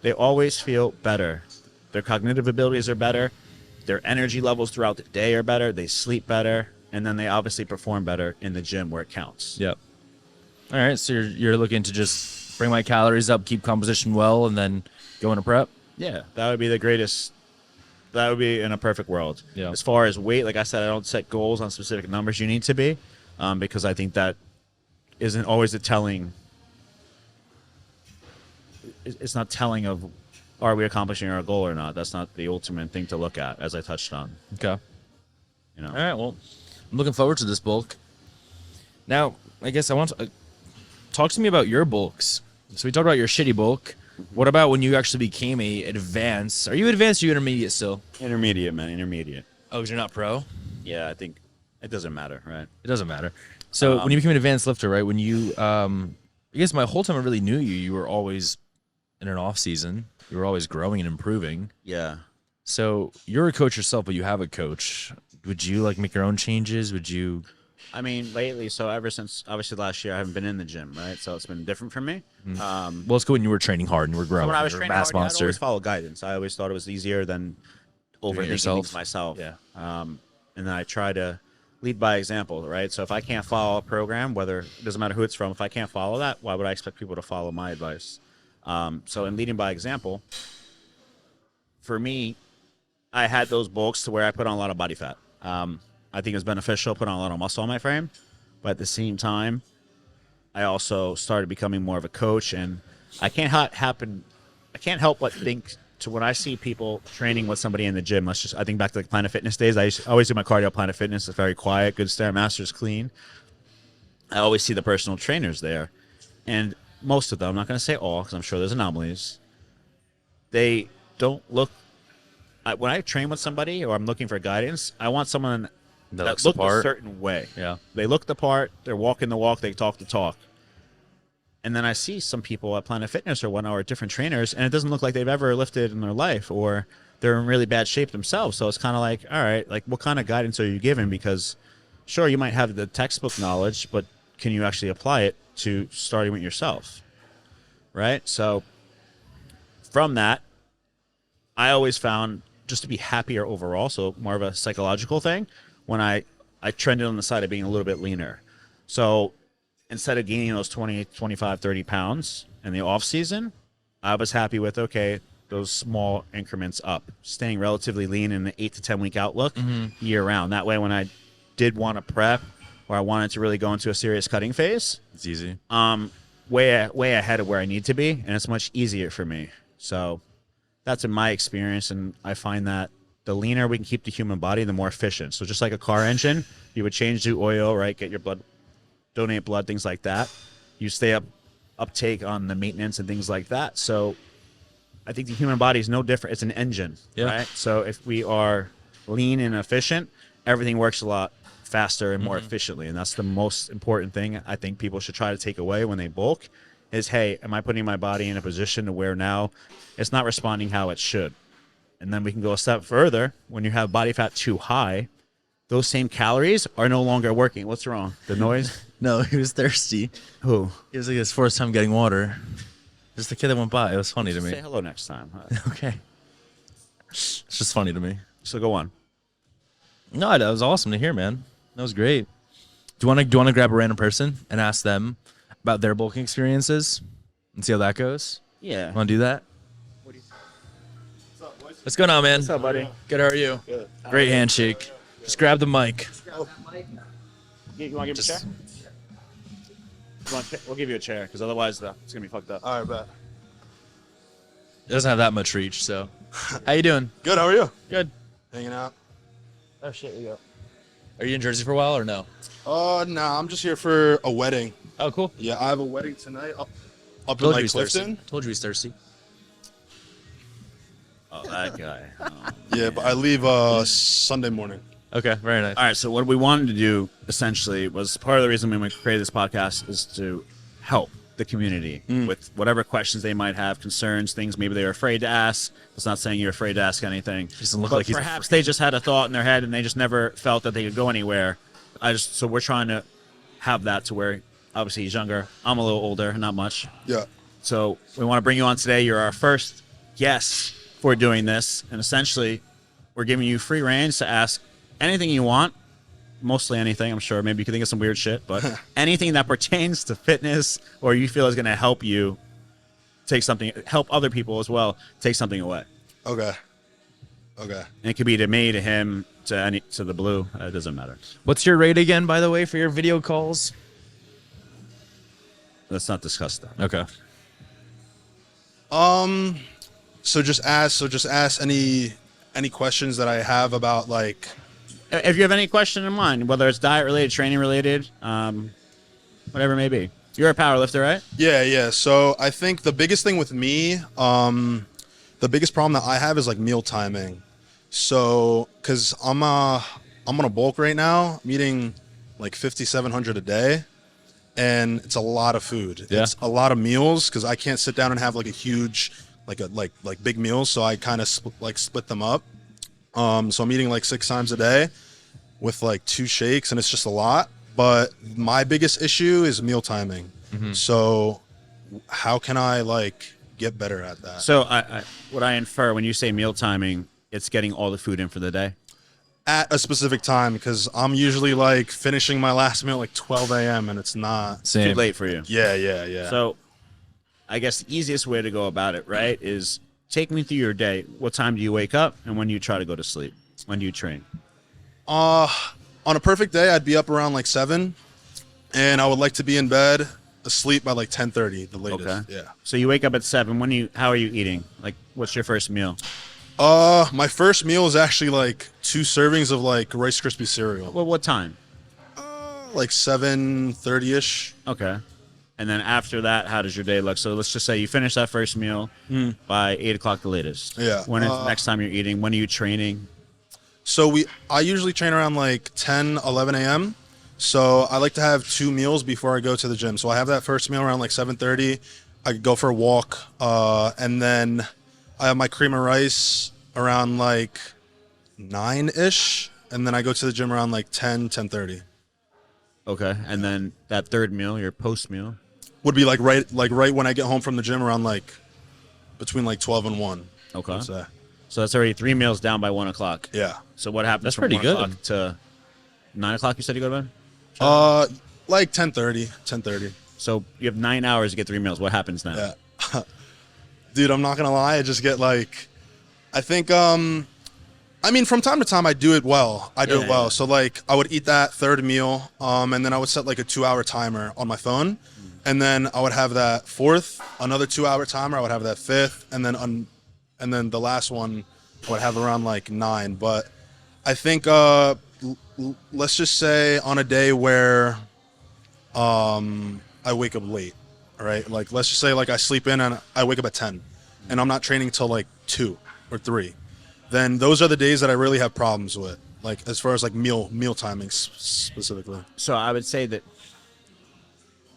they always feel better. Their cognitive abilities are better. Their energy levels throughout the day are better. They sleep better. And then they obviously perform better in the gym where it counts. Yep. All right. So you're looking to just bring my calories up, keep composition well, and then go into prep? Yeah, that would be the greatest. That would be in a perfect world. Yeah. As far as weight, like I said, I don't set goals on specific numbers you need to be because I think that isn't always the telling. It's not telling of are we accomplishing our goal or not. That's not the ultimate thing to look at, as I touched on. Okay. You know. All right. Well, I'm looking forward to this bulk. Now, I guess I want to talk to me about your bulks. So we talked about your shitty bulk. What about when you actually became a advanced? Are you advanced or you intermediate still? Intermediate, man. Intermediate. Oh, 'cause you're not pro? Yeah, I think it doesn't matter, right? It doesn't matter. So when you became an advanced lifter, right? When you, I guess my whole time I really knew you, you were always in an off season. You were always growing and improving. Yeah. So you're a coach yourself, but you have a coach. Would you like make your own changes? Would you? I mean, lately, so ever since obviously last year, I haven't been in the gym, right? So it's been different for me. Well, it's good when you were training hard and you were growing. When I was You were a training mass hard, I'd monster. always follow guidance. I always thought it was easier than overthinking yourself. things myself. Yeah. And then I try to lead by example, right? So if I can't follow a program, whether it doesn't matter who it's from, if I can't follow that, why would I expect people to follow my advice? So in leading by example, for me, I had those bulks to where I put on a lot of body fat. I think it was beneficial, put on a lot of muscle on my frame. But at the same time, I also started becoming more of a coach, and I can't help but think to when I see people training with somebody in the gym. I think back to the Planet Fitness days. I always do my cardio at Planet Fitness. It's very quiet, good Stairmasters, clean. I always see the personal trainers there, and most of them, I'm not going to say all because I'm sure there's anomalies, they don't look. When I train with somebody or I'm looking for guidance, I want someone that looks looks the a part. certain way. Yeah. They look the part, they're walking the walk, they talk the talk. And then I see some people at Planet Fitness or whatnot, or different trainers, and it doesn't look like they've ever lifted in their life, or they're in really bad shape themselves. So it's kind of like, all right, like what kind of guidance are you giving? Because sure, you might have the textbook knowledge, but can you actually apply it to starting with yourself? Right? So from that, I always found just to be happier overall, so more of a psychological thing, when I trended on the side of being a little bit leaner. So instead of gaining those 20, 25, 30 pounds in the off season, I was happy with, okay, those small increments up, staying relatively lean in the 8 to 10 week outlook year round. That way, when I did want to prep or I wanted to really go into a serious cutting phase, It's easy. way ahead of where I need to be, and it's much easier for me. So that's in my experience, and I find that the leaner we can keep the human body, the more efficient. So just like a car engine, you would change the oil, right? Get your blood, donate blood, things like that. You stay uptake on the maintenance and things like that. So I think the human body is no different. It's an engine, right? So if we are lean and efficient, everything works a lot faster and more efficiently. And that's the most important thing I think people should try to take away when they bulk is, hey, am I putting my body in a position to where now it's not responding how it should? And then we can go a step further. When you have body fat too high, those same calories are no longer working. What's wrong? The noise? No, he was thirsty. Who? It was like his first time getting water. Just the kid that went by. It was funny to me. Say hello next time. Okay. It's just funny to me. So go on. No, that was awesome to hear, man. That was great. Do you want to grab a random person and ask them about their bulking experiences and see how that goes? Yeah. Want to do that? What's going on, man? What's up, buddy? Good. How are you? Good. Great handshake. Just grab the mic. You want to give Just- a chair? We'll give you a chair, because otherwise it's going to be fucked up. All right, bet. It doesn't have that much reach, so. How you doing? Good. How are you? Good. Hanging out. Oh shit, you go. Are you in Jersey for a while or no? Nah. I'm just here for a wedding. Oh, cool. Yeah, I have a wedding tonight up in Told you like he's thirsty. Clifton. Told you he's thirsty. Oh, that guy. Oh, Yeah, but I leave Sunday morning. Okay, very nice. All right, so what we wanted to do, essentially, was part of the reason we created this podcast is to help the community with whatever questions they might have, concerns, things maybe they're afraid to ask. It's not saying you're afraid to ask anything. Doesn't look But like he's perhaps they just had a thought in their head and they just never felt that they could go anywhere. So we're trying to have that to where, obviously he's younger. I'm a little older, not much. Yeah. So we want to bring you on today. You're our first guest for doing this. And essentially, we're giving you free reigns to ask anything you want. Mostly anything, I'm sure. Maybe you can think of some weird shit. But anything that pertains to fitness or you feel is going to help you take something, help other people as well, take something away. Okay. And it could be to me, to him, to the blue. It doesn't matter. What's your rate again, by the way, for your video calls? Let's not discuss that. Okay. So just ask any questions that I have about like. If you have any question in mind, whether it's diet related, training related, whatever it may be. You're a power lifter, right? Yeah. So I think the biggest thing with me, the biggest problem that I have is like meal timing. So, cause I'm on a bulk right now. I'm eating like 5,700 a day, and it's a lot of food. Yeah. It's a lot of meals because I can't sit down and have like a huge, like big meals. So I kind of split them up. So I'm eating like 6 times a day with like 2 shakes, and it's just a lot. But my biggest issue is meal timing. So how can I like get better at that? So what I infer when you say meal timing, it's getting all the food in for the day. At a specific time, because I'm usually like finishing my last meal like 12 a.m. and it's not. Too late for you. Yeah. So I guess the easiest way to go about it, right, is take me through your day. What time do you wake up and when do you try to go to sleep? When do you train? On a perfect day, I'd be up around like 7, and I would like to be in bed asleep by like 10:30, the latest. Okay. Yeah. So you wake up at 7. How are you eating? Like, what's your first meal? My first meal is actually like 2 servings of like Rice Krispie cereal. Well, what time? Like 7:30ish. Okay. And then after that, how does your day look? So let's just say you finish that first meal by 8 o'clock the latest. Yeah. When is the next time you're eating? When are you training? So I usually train around like 10, 11 a.m. So I like to have 2 meals before I go to the gym. So I have that first meal around like 7:30. I go for a walk, and then I have my cream of rice around like 9-ish, and then I go to the gym around like 10, 10:30. Okay. And then that third meal, your post meal. Would be like right when I get home from the gym around like between like 12 and 1. Okay. I'd say. So that's already 3 meals down by 1 o'clock. Yeah. So what happens That's from pretty 1 good. o'clock to 9 o'clock? You said you go to bed. Like 10:30, 10:30. So you have 9 hours to get 3 meals. What happens now? Yeah. Dude, I'm not gonna lie. I just get like, I think, I mean, from time to time, I do it well. I do it well. Yeah. So like, I would eat that third meal, and then I would set like a 2-hour timer on my phone, and then I would have that fourth, another 2-hour timer. I would have that fifth, and then the last one I would have around like 9. But I think, let's just say on a day where, I wake up late, all right? Like, let's just say like I sleep in and I wake up at 10, and I'm not training till like 2 or 3. Then those are the days that I really have problems with, like as far as like meal timings specifically. So I would say that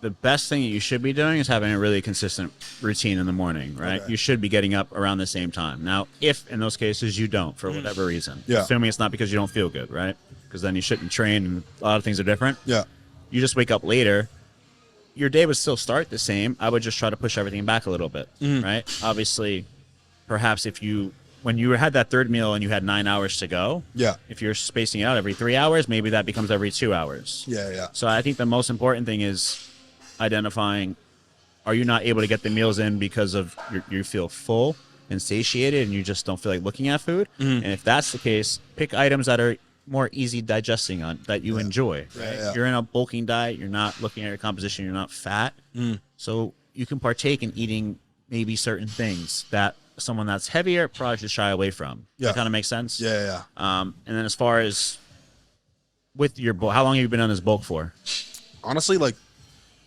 the best thing that you should be doing is having a really consistent routine in the morning, right? Okay. You should be getting up around the same time. Now, if in those cases you don't, for whatever reason, Yeah. assuming it's not because you don't feel good, right? Because then you shouldn't train and a lot of things are different. Yeah. You just wake up later, your day would still start the same. I would just try to push everything back a little bit, right? Obviously, perhaps when you had that third meal and you had 9 hours to go, Yeah. if you're spacing it out every 3 hours, maybe that becomes every 2 hours. Yeah. Yeah. So I think the most important thing is identifying, are you not able to get the meals in because of you feel full and satiated and you just don't feel like looking at food? And if that's the case, pick items that are more easy digesting on that you enjoy. Right? yeah. You're in a bulking diet, you're not looking at your composition, you're not fat. So you can partake in eating maybe certain things that someone that's heavier probably should shy away from. Yeah. That kind of makes sense. Yeah. And then as far as with your bulk, how long have you been on this bulk for? Honestly, like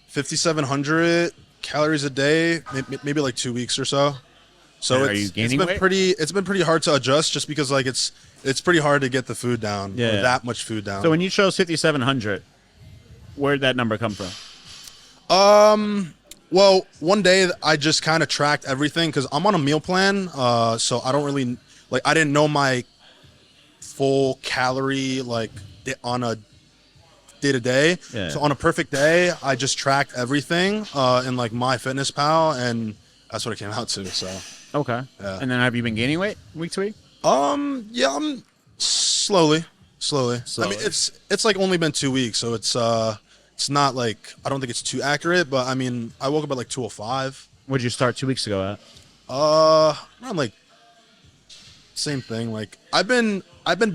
5,700 calories a day, maybe like 2 weeks or so. So And are you gaining weight? it's been pretty hard to adjust just because like it's pretty hard to get the food down. Yeah. Or that much food down. So when you chose 5,700, where'd that number come from? Well, one day I just kind of tracked everything because I'm on a meal plan. So I don't really like, I didn't know my full calorie like on a day to day. Yeah. So on a perfect day, I just tracked everything in like MyFitnessPal, and that's what it came out to. So Okay. Yeah. And then have you been gaining weight week to week? yeah, I'm slowly. I Slowly. mean, it's like only been 2 weeks, so it's not like, I don't think it's too accurate, but I mean, I woke up at like 205. What'd you start 2 weeks ago at? Around like same thing. Like I've been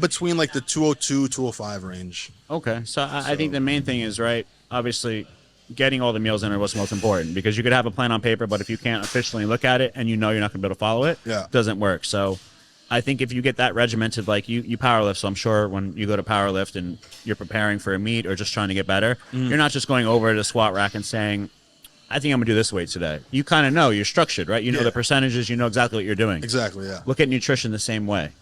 between like the 202, 205 range. Okay. So I think the main thing is, right, obviously getting all the meals in are what's most important, because you could have a plan on paper, but if you can't officially look at it and you know you're not going to be able to follow it, Yeah. it doesn't work. So I think if you get that regimented, like you powerlift, so I'm sure when you go to powerlift and you're preparing for a meet or just trying to get better, you're not just going over to the squat rack and saying, I think I'm going to do this weight today. You kind of know, you're structured, right? You know Yeah. the percentages, you know exactly what you're doing. Exactly. Yeah. Look at nutrition the same way.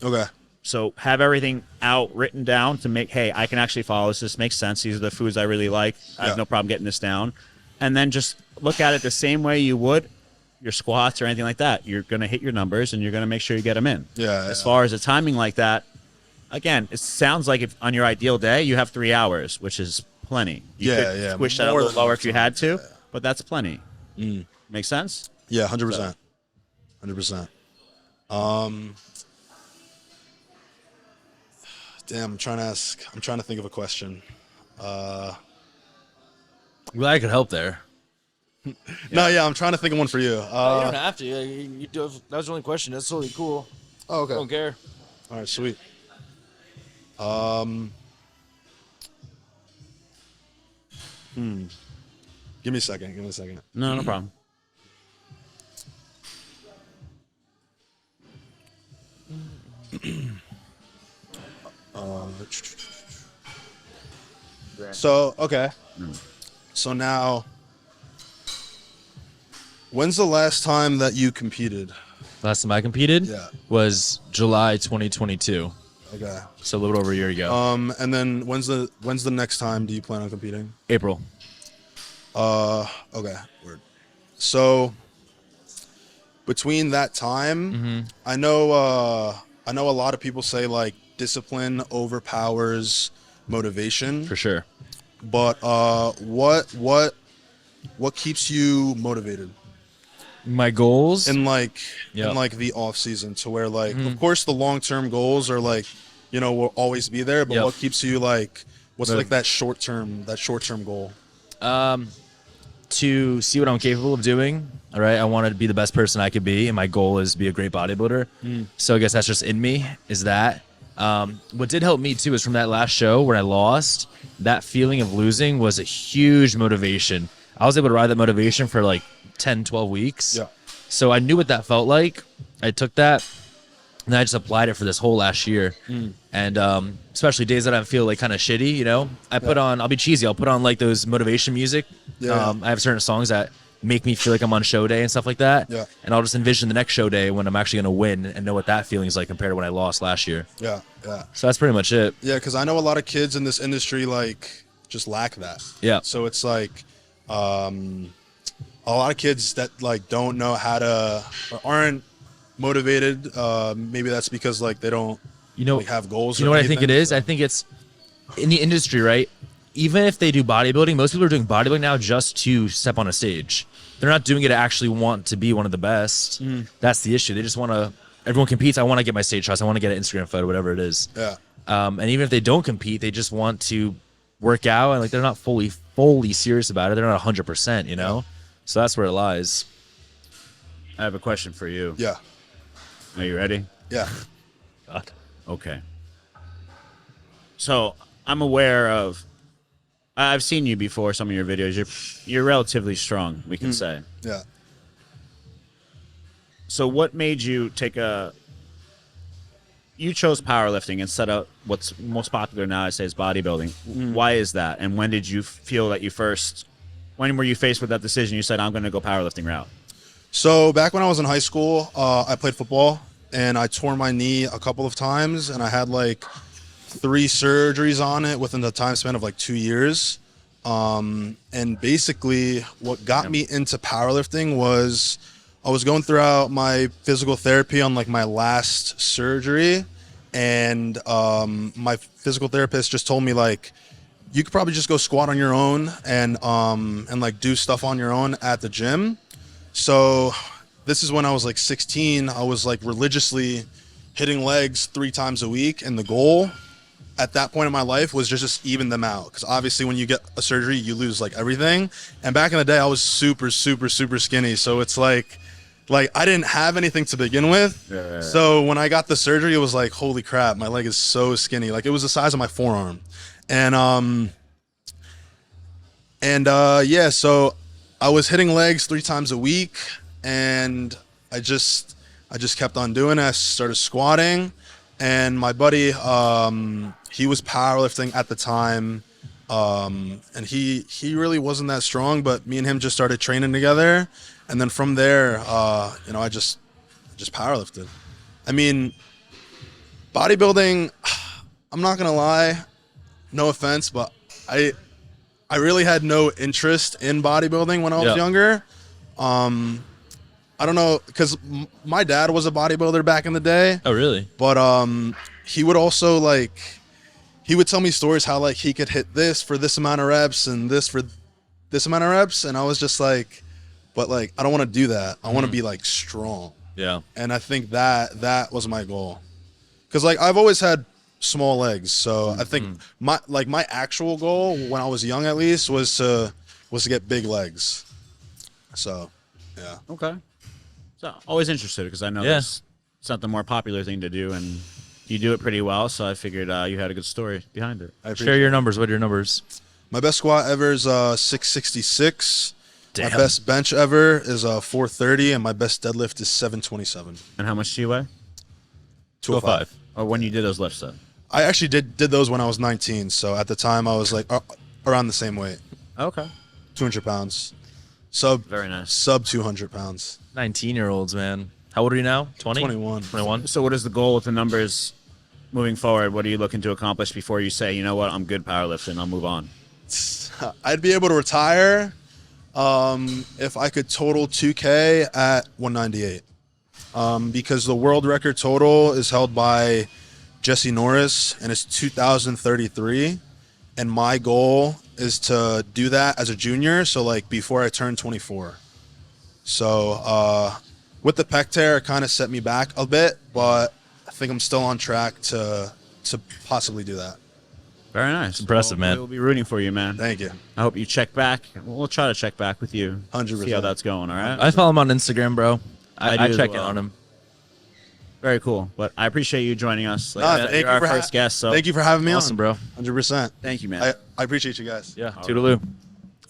Okay. So have everything out written down to make, hey, I can actually follow this. This makes sense. These are the foods I really like. I have Yeah. no problem getting this down. And then just look at it the same way you would your squats or anything like that. You're going to hit your numbers and you're going to make sure you get them in. Yeah. As far as the timing like that, again, it sounds like if on your ideal day you have 3 hours, which is plenty. You Yeah, could yeah, squish that a more little than lower enough if you time. had to, Yeah. but that's plenty. Make sense? Yeah. 100%. 100%. Damn. I'm trying to think of a question. Glad I could help there. No. Yeah. I'm trying to think of one for you. you don't have to. You do. That was the only question. That's totally cool. Oh, okay. I don't care. All right, sweet. Give me a second. No, no problem. So, okay. So now, when's the last time that you competed? Last time I competed Yeah. was July 2022. Okay. So a little over a year ago. And then when's the next time do you plan on competing? April. Okay. Word. So between that time, I know a lot of people say like discipline overpowers motivation. For sure. But what keeps you motivated My goals. in like Yeah. in like the off season, to where like of course the long term goals are like, will always be there, but Yep. what keeps you like What's like that short term goal? To see what I'm capable of doing. All right, I want to be the best person I could be, and my goal is to be a great bodybuilder. So I guess that's just in me. Is that what did help me too is from that last show where I lost. That feeling of losing was a huge motivation. I was able to ride that motivation for like 10, 12 weeks. Yeah. So I knew what that felt like. I took that and I just applied it for this whole last year. And especially days that I feel like kind of shitty, you know, I put on, I'll be cheesy, I'll put on like those motivation music. Yeah. I have certain songs that make me feel like I'm on show day and stuff like that. Yeah. And I'll just envision the next show day when I'm actually going to win and know what that feeling is like compared to when I lost last year. Yeah, yeah. So that's pretty much it. Yeah, because I know a lot of kids in this industry like just lack that. Yeah. So it's like a lot of kids that like don't know how to or aren't motivated. Maybe that's because like they don't like, have goals. You know what I think it is? I think it's in the industry, right? Even if they do bodybuilding, most people are doing bodybuilding now just to step on a stage. They're not doing it to actually want to be one of the best. That's the issue. They just want to. Everyone competes. I want to get my stage shots. I want to get an Instagram photo, whatever it is. Yeah. And even if they don't compete, they just want to work out and like they're not fully serious about it. They're not 100%. You know. So that's where it lies. I have a question for you. Yeah. Are you ready? Yeah. God. Okay. So I'm aware of. I've seen you before. Some of your videos. You're relatively strong. We can say. Yeah. So what made you take a? You chose powerlifting instead of what's most popular now, I say, is bodybuilding. Why is that? And when did you feel that you first? When were you faced with that decision? You said, "I'm going to go powerlifting route." So back when I was in high school, I played football and I tore my knee a couple of times, and I had like 3 surgeries on it within the time span of like 2 years. And basically, what got me into powerlifting was I was going throughout my physical therapy on like my last surgery, and my physical therapist just told me like, you could probably just go squat on your own and like do stuff on your own at the gym. So this is when I was like 16. I was like religiously hitting legs 3 times a week, and the goal at that point in my life was just even them out, because obviously when you get a surgery you lose like everything. And back in the day I was super skinny, so it's like I didn't have anything to begin with. Yeah. So when I got the surgery, it was like, holy crap, my leg is so skinny. Like it was the size of my forearm. And yeah, so I was hitting legs 3 times a week, and I just kept on doing it. I started squatting, and my buddy, he was powerlifting at the time, and he really wasn't that strong, but me and him just started training together, and then from there, you know, I just powerlifted. I mean, bodybuilding, I'm not gonna lie, no offense, but I really had no interest in bodybuilding when I was younger. I don't know, because my dad was a bodybuilder back in the day. Oh, really? But he would also like, he would tell me stories how like he could hit this for this amount of reps and this for this amount of reps, and I was just like, but like I don't want to do that. I want to be like strong. Yeah. And I think that was my goal, because like I've always had small legs, so I think my actual goal when I was young, at least, was to get big legs. So yeah. Okay. So always interested, because I know it's not the more popular thing to do, and you do it pretty well. So I figured you had a good story behind it. Share your numbers. What are your numbers? My best squat ever is 666. Damn. My best bench ever is 430, and my best deadlift is 727. And how much do you weigh? 205. Or when you did those lifts, though? I actually did those when I was 19. So at the time I was like around the same weight, Okay. 200 pounds. Very nice. Sub 200 pounds. 19-year-olds, man. How old are you now? 20? 21. 21? So what is the goal with the numbers moving forward? What are you looking to accomplish before you say, you know what, I'm good powerlifting, I'll move on? I'd be able to retire if I could total 2K at 198. Because the world record total is held by Jesse Norris, and it's 2033. And my goal is to do that as a junior, so like before I turn 24. So with the pec tear, it kind of set me back a bit, but I think I'm still on track to possibly do that. Very nice. Impressive, man. We'll be rooting for you, man. Thank you. I hope you check back. We'll try to check back with you. 100%. See how that's going, all right? I follow him on Instagram, bro. I do I as check in well. on him. Very cool. But I appreciate you joining us. Like, Nah, I said, thank you're you our for first guest. So Thank you for having me Awesome, on, bro. 100%. Thank you, man. I appreciate you guys. Yeah, toodaloo.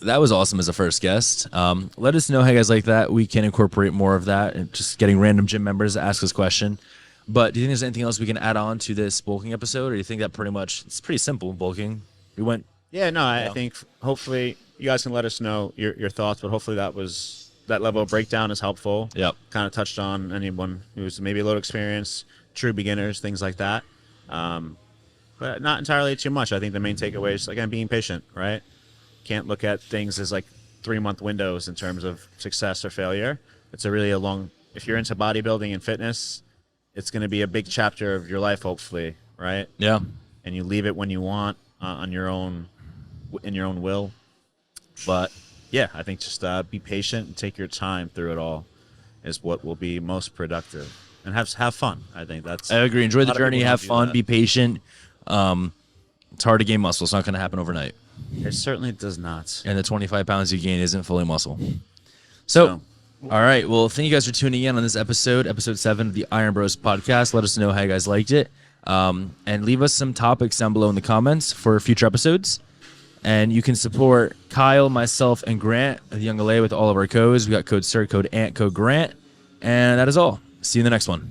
That was awesome as a first guest. Let us know how you guys like that. We can incorporate more of that and just getting random gym members to ask us question. But do you think there's anything else we can add on to this bulking episode, or do you think that pretty much it's pretty simple bulking? We went. Yeah, no, I think hopefully you guys can let us know your thoughts, but hopefully that level of breakdown is helpful. Yep. Kind of touched on anyone who's maybe a little experienced, true beginners, things like that. But not entirely too much. I think the main takeaway is, again, being patient, right? Can't look at things as like 3-month windows in terms of success or failure. It's a long, if you're into bodybuilding and fitness, it's going to be a big chapter of your life, hopefully, right? Yeah. And you leave it when you want on your own, in your own will. But yeah, I think just be patient and take your time through it all is what will be most productive, and have fun. I think that's. I agree. Enjoy a the lot of journey. people Have don't do fun. that. Be patient. It's hard to gain muscle. It's not going to happen overnight. It certainly does not. And the 25 pounds you gain isn't fully muscle. So, all right. Well, thank you guys for tuning in on this episode 7 of the Iron Bros podcast. Let us know how you guys liked it. And leave us some topics down below in the comments for future episodes. And you can support Kyle, myself, and Grant at the Young LA with all of our codes. We got code CERT, code ANT, code Grant. And that is all. See you in the next one.